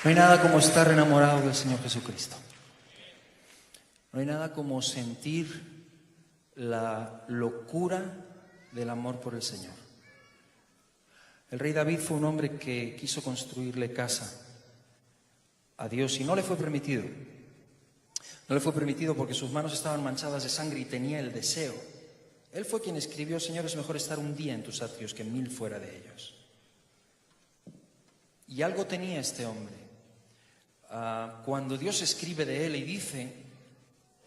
No hay nada como estar enamorado del Señor Jesucristo. No hay nada como sentir la locura del amor por el Señor. El rey David fue un hombre que quiso construirle casa a Dios y no le fue permitido. No le fue permitido porque sus manos estaban manchadas de sangre y tenía el deseo. Él fue quien escribió: Señor, es mejor estar un día en tus atrios que 1000 fuera de ellos. Y algo tenía este hombre. Cuando Dios escribe de él y dice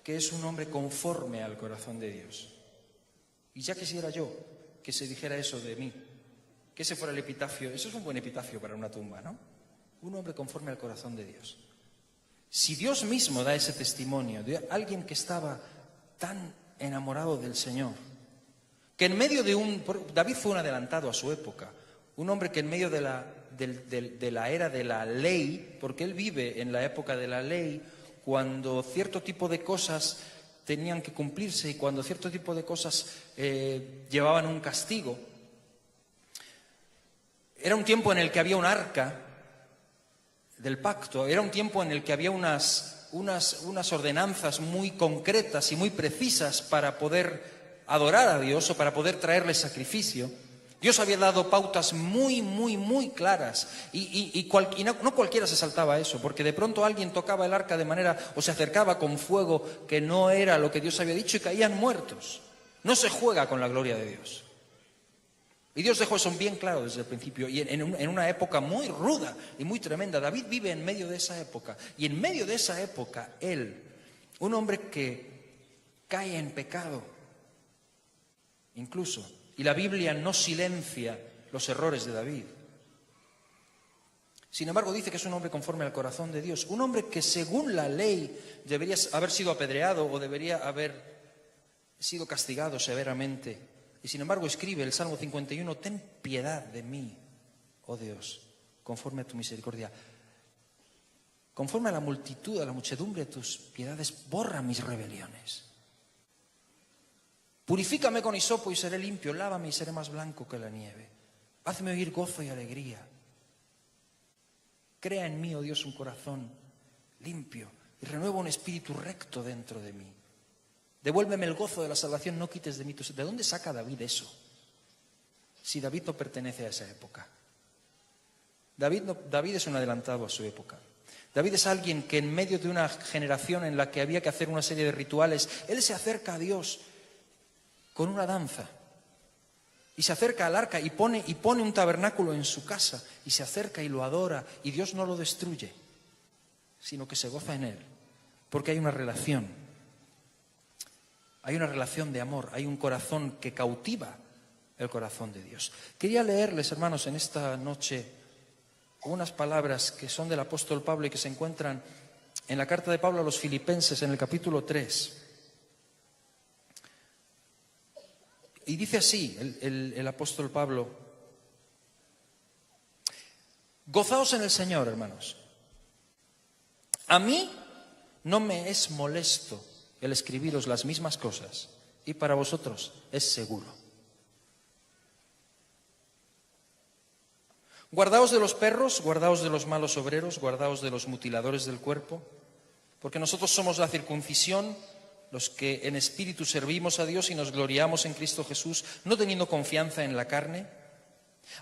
que es un hombre conforme al corazón de Dios. Y ya quisiera yo que se dijera eso de mí, que ese fuera el epitafio. Eso es un buen epitafio para una tumba, ¿no? Un hombre conforme al corazón de Dios. Si Dios mismo da ese testimonio de alguien que estaba tan enamorado del Señor, que en medio de David fue un adelantado a su época, un hombre que en medio de la era de la ley, porque él vive en la época de la ley, cuando cierto tipo de cosas tenían que cumplirse y cuando cierto tipo de cosas llevaban un castigo. Era un tiempo en el que había un arca del pacto, era un tiempo en el que había unas ordenanzas muy concretas y muy precisas para poder adorar a Dios o para poder traerle sacrificio. Dios había dado pautas muy, muy, muy claras y no cualquiera se saltaba a eso, porque de pronto alguien tocaba el arca de manera o se acercaba con fuego que no era lo que Dios había dicho y caían muertos. No se juega con la gloria de Dios. Y Dios dejó eso bien claro desde el principio y en una época muy ruda y muy tremenda. David vive en medio de esa época y en medio de esa época él, un hombre que cae en pecado incluso. Y la Biblia no silencia los errores de David. Sin embargo, dice que es un hombre conforme al corazón de Dios. Un hombre que según la ley debería haber sido apedreado o debería haber sido castigado severamente. Y sin embargo escribe el Salmo 51, ten piedad de mí, oh Dios, conforme a tu misericordia. Conforme a la multitud, a la muchedumbre de tus piedades, borra mis rebeliones. Purifícame con hisopo y seré limpio, lávame y seré más blanco que la nieve. Hazme oír gozo y alegría. Crea en mí, oh Dios, un corazón limpio y renueva un espíritu recto dentro de mí. Devuélveme el gozo de la salvación, no quites de mí tu... ¿De dónde saca David eso? Si David no pertenece a esa época. David es un adelantado a su época. David es alguien que en medio de una generación en la que había que hacer una serie de rituales, él se acerca a Dios con una danza y se acerca al arca y pone un tabernáculo en su casa y se acerca y lo adora y Dios no lo destruye, sino que se goza en él, porque hay una relación de amor, hay un corazón que cautiva el corazón de Dios. Quería leerles, hermanos, en esta noche unas palabras que son del apóstol Pablo y que se encuentran en la carta de Pablo a los Filipenses en el capítulo 3. Y dice así el apóstol Pablo: gozaos en el Señor, hermanos. A mí no me es molesto el escribiros las mismas cosas, y para vosotros es seguro. Guardaos de los perros, guardaos de los malos obreros, guardaos de los mutiladores del cuerpo, porque nosotros somos la circuncisión, los que en espíritu servimos a Dios y nos gloriamos en Cristo Jesús, no teniendo confianza en la carne.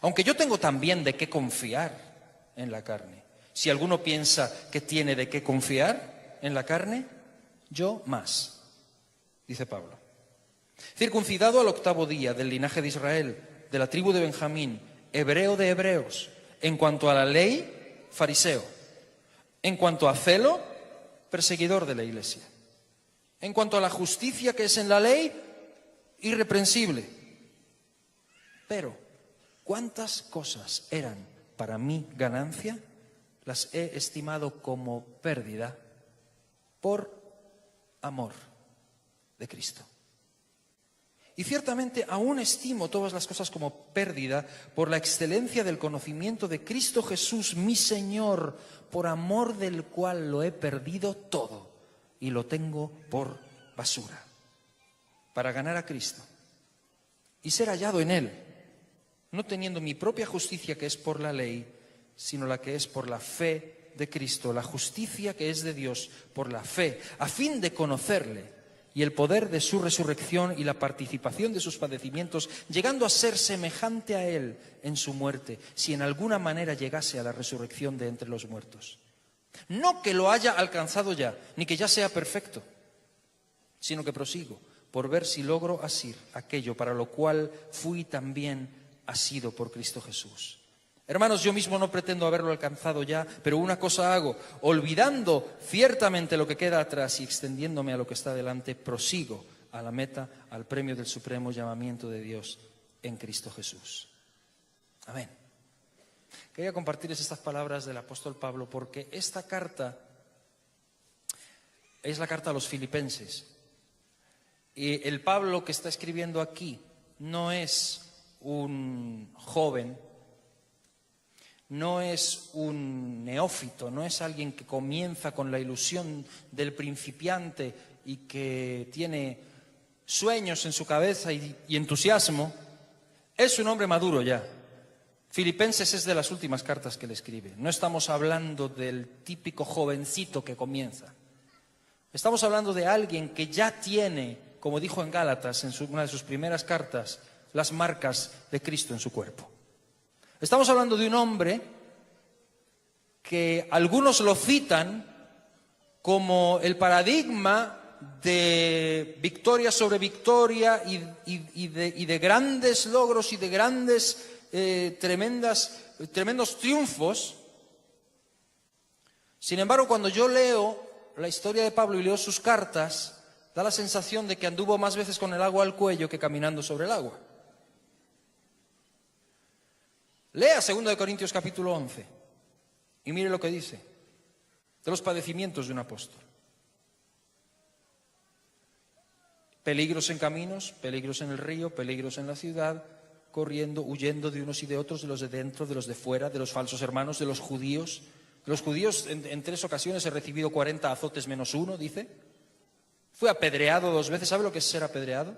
Aunque yo tengo también de qué confiar en la carne. Si alguno piensa que tiene de qué confiar en la carne, yo más, dice Pablo. Circuncidado al 8º día, del linaje de Israel, de la tribu de Benjamín, hebreo de hebreos, en cuanto a la ley, fariseo, en cuanto a celo, perseguidor de la iglesia. En cuanto a la justicia que es en la ley, irreprensible. Pero, ¿cuántas cosas eran para mí ganancia? Las he estimado como pérdida por amor de Cristo. Y ciertamente aún estimo todas las cosas como pérdida por la excelencia del conocimiento de Cristo Jesús, mi Señor, por amor del cual lo he perdido todo y lo tengo por basura, para ganar a Cristo y ser hallado en Él, no teniendo mi propia justicia que es por la ley, sino la que es por la fe de Cristo, la justicia que es de Dios por la fe, a fin de conocerle y el poder de su resurrección y la participación de sus padecimientos, llegando a ser semejante a Él en su muerte, si en alguna manera llegase a la resurrección de entre los muertos. No que lo haya alcanzado ya, ni que ya sea perfecto, sino que prosigo por ver si logro asir aquello para lo cual fui también asido por Cristo Jesús. Hermanos, yo mismo no pretendo haberlo alcanzado ya, pero una cosa hago, olvidando ciertamente lo que queda atrás y extendiéndome a lo que está delante, prosigo a la meta, al premio del supremo llamamiento de Dios en Cristo Jesús. Amén. Quería compartirles estas palabras del apóstol Pablo porque esta carta es la carta a los filipenses. Y el Pablo que está escribiendo aquí no es un joven, no es un neófito, no es alguien que comienza con la ilusión del principiante y que tiene sueños en su cabeza y entusiasmo. Es un hombre maduro ya. Filipenses es de las últimas cartas que le escribe. No estamos hablando del típico jovencito que comienza. Estamos hablando de alguien que ya tiene, como dijo en Gálatas, en una de sus primeras cartas, las marcas de Cristo en su cuerpo. Estamos hablando de un hombre que algunos lo citan como el paradigma de victoria sobre victoria y de grandes logros y de grandes tremendos triunfos. Sin embargo, cuando yo leo la historia de Pablo y leo sus cartas, da la sensación de que anduvo más veces con el agua al cuello que caminando sobre el agua. Lea 2 Corintios capítulo 11 y mire lo que dice de los padecimientos de un apóstol. Peligros en caminos, peligros en el río, peligros en la ciudad, corriendo, huyendo de unos y de otros, de los de dentro, de los de fuera, de los falsos hermanos, de los judíos. De los judíos en 3 ocasiones he recibido 40 azotes menos uno, dice. Fui apedreado 2 veces. ¿Sabe lo que es ser apedreado?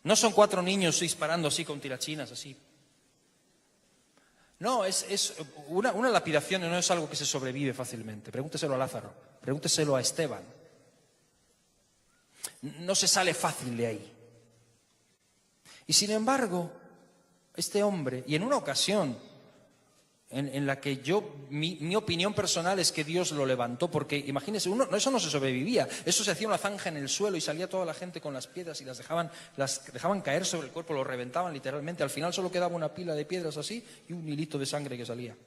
No son 4 niños disparando así con tirachinas, así. No, es una lapidación, no es algo que se sobrevive fácilmente. Pregúnteselo a Lázaro, pregúnteselo a Esteban. No se sale fácil de ahí. Y sin embargo, este hombre, y en una ocasión en la que mi opinión personal es que Dios lo levantó, porque imagínense, eso no se sobrevivía, eso se hacía una zanja en el suelo y salía toda la gente con las piedras y las dejaban caer sobre el cuerpo, lo reventaban literalmente, al final solo quedaba una pila de piedras así y un hilito de sangre que salía.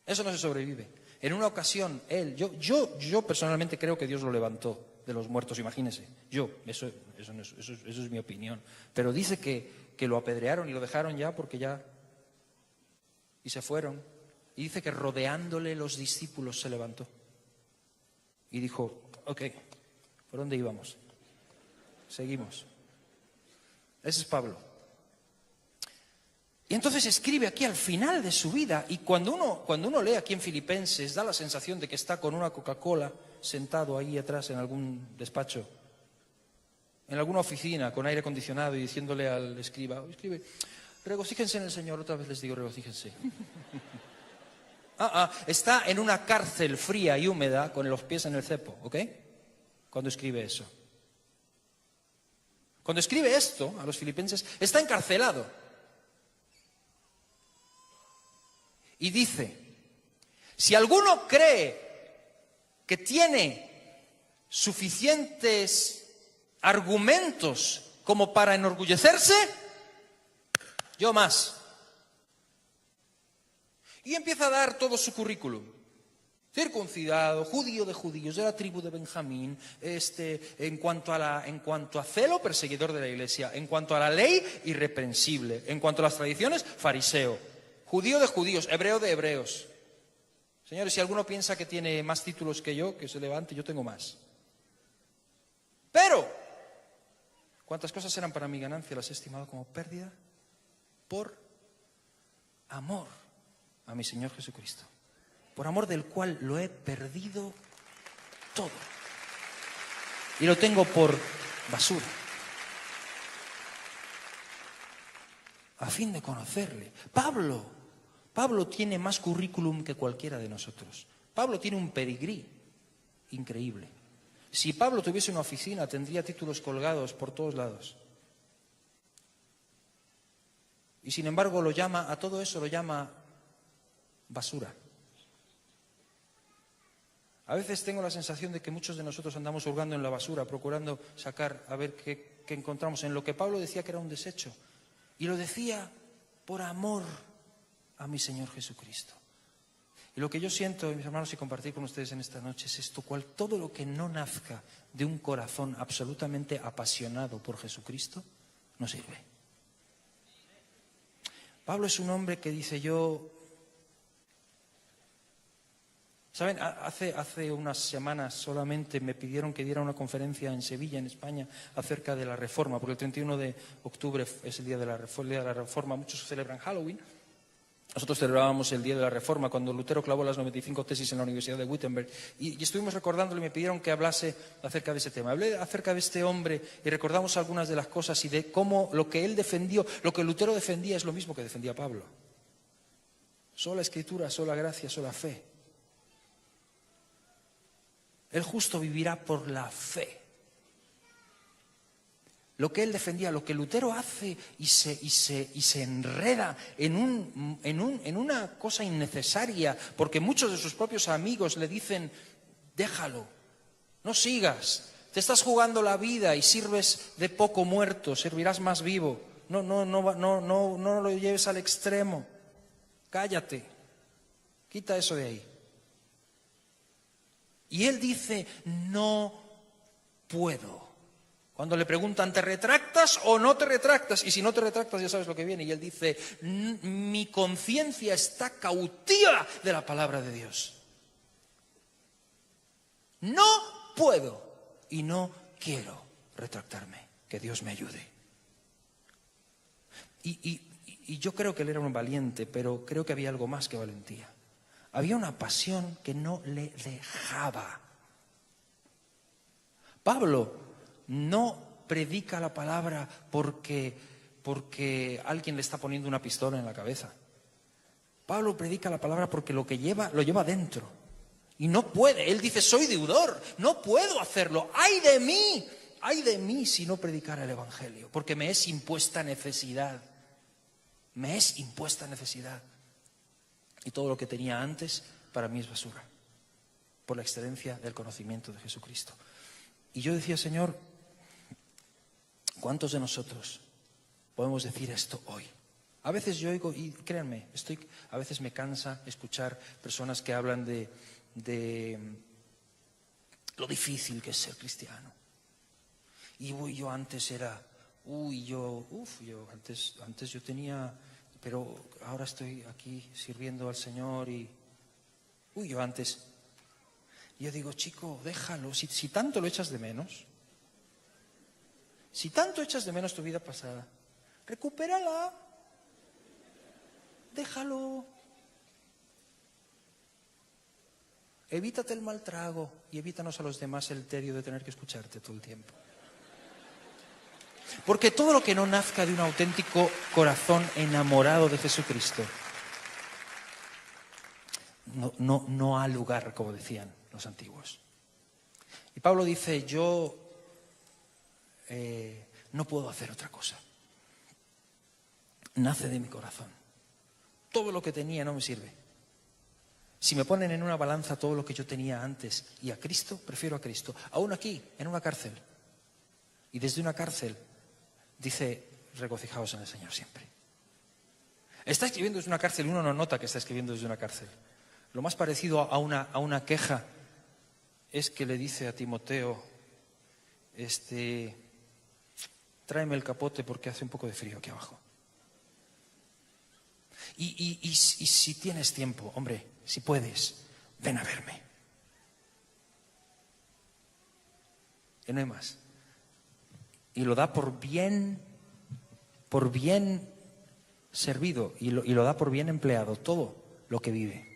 Eso no se sobrevive. En una ocasión, yo personalmente creo que Dios lo levantó de los muertos, imagínense, eso es mi opinión, pero dice que lo apedrearon y lo dejaron ya porque ya... Y se fueron. Y dice que rodeándole los discípulos se levantó. Y dijo, ok, ¿por dónde íbamos? Seguimos. Ese es Pablo. Y entonces escribe aquí al final de su vida. Y cuando uno lee aquí en Filipenses, da la sensación de que está con una Coca-Cola sentado ahí atrás en algún despacho, en alguna oficina con aire acondicionado y diciéndole al escriba, regocíjense en el Señor, otra vez les digo, regocíjense. Está en una cárcel fría y húmeda con los pies en el cepo, ¿ok? Cuando escribe eso. Cuando escribe esto a los filipenses, está encarcelado. Y dice, si alguno cree que tiene suficientes argumentos como para enorgullecerse, yo más. Y empieza a dar todo su currículum. Circuncidado, judío de judíos, de la tribu de Benjamín, en cuanto a celo, perseguidor de la iglesia, en cuanto a la ley, irreprensible, en cuanto a las tradiciones, fariseo, judío de judíos, hebreo de hebreos. Señores, si alguno piensa que tiene más títulos que yo, que se levante, yo tengo más. Pero, ¿cuántas cosas eran para mi ganancia? Las he estimado como pérdida por amor a mi Señor Jesucristo, por amor del cual lo he perdido todo y lo tengo por basura, a fin de conocerle. Pablo Pablo tiene más currículum que cualquiera de nosotros. Pablo tiene un pedigrí increíble. Si Pablo tuviese una oficina, tendría títulos colgados por todos lados. Y sin embargo a todo eso lo llama basura. A veces tengo la sensación de que muchos de nosotros andamos hurgando en la basura, procurando sacar a ver qué encontramos en lo que Pablo decía que era un desecho. Y lo decía por amor a mi Señor Jesucristo. Y lo que yo siento, mis hermanos, y compartir con ustedes en esta noche es esto: todo lo que no nazca de un corazón absolutamente apasionado por Jesucristo, no sirve. Pablo es un hombre que dice ¿saben? Hace unas semanas solamente me pidieron que diera una conferencia en Sevilla, en España, acerca de la Reforma, porque el 31 de octubre es el día de la Reforma. Muchos celebran Halloween. Nosotros celebrábamos el día de la Reforma, cuando Lutero clavó las 95 tesis en la Universidad de Wittenberg. Y estuvimos recordándolo y me pidieron que hablase acerca de ese tema. Hablé acerca de este hombre y recordamos algunas de las cosas y de cómo lo que él defendió, lo que Lutero defendía, es lo mismo que defendía Pablo. Sola Escritura, sola gracia, sola fe. El justo vivirá por la fe. Lo que él defendía, lo que Lutero hace y se enreda en una cosa innecesaria, porque muchos de sus propios amigos le dicen: déjalo, no sigas, te estás jugando la vida y sirves de poco muerto, servirás más vivo. No lo lleves al extremo. Cállate, quita eso de ahí. Y él dice: no puedo. Cuando le preguntan: ¿te retractas o no te retractas? Y si no te retractas, ya sabes lo que viene. Y él dice: mi conciencia está cautiva de la palabra de Dios. No puedo y no quiero retractarme. Que Dios me ayude. Y yo creo que él era un valiente, pero creo que había algo más que valentía. Había una pasión que no le dejaba. Pablo no predica la palabra porque alguien le está poniendo una pistola en la cabeza. Pablo predica la palabra porque lo lleva dentro. Y no puede. Él dice: soy deudor, no puedo hacerlo. ¡Ay de mí si no predicara el Evangelio! Porque me es impuesta necesidad. Me es impuesta necesidad. Y todo lo que tenía antes para mí es basura, por la excelencia del conocimiento de Jesucristo. Y yo decía: Señor, ¿cuántos de nosotros podemos decir esto hoy? A veces yo oigo, y créanme, a veces me cansa escuchar personas que hablan de lo difícil que es ser cristiano. Y yo antes era, antes yo tenía, pero ahora estoy aquí sirviendo al Señor y, yo antes. Yo digo: chico, déjalo, si tanto lo echas de menos, si tanto echas de menos tu vida pasada, recupérala, déjalo. Evítate el mal trago y evítanos a los demás el tedio de tener que escucharte todo el tiempo. Porque todo lo que no nazca de un auténtico corazón enamorado de Jesucristo no ha lugar, como decían los antiguos. Y Pablo dice: yo no puedo hacer otra cosa. Nace de mi corazón. Todo lo que tenía no me sirve. Si me ponen en una balanza todo lo que yo tenía antes y a Cristo, prefiero a Cristo. Aún aquí, en una cárcel. Y desde una cárcel dice: regocijaos en el Señor siempre. Está escribiendo desde una cárcel, uno no nota que está escribiendo desde una cárcel. Lo más parecido a una queja es que le dice a Timoteo: tráeme el capote porque hace un poco de frío aquí abajo. Y si tienes tiempo, hombre, si puedes, ven a verme. Y no hay más. Y lo da por bien servido y lo da por bien empleado todo lo que vive.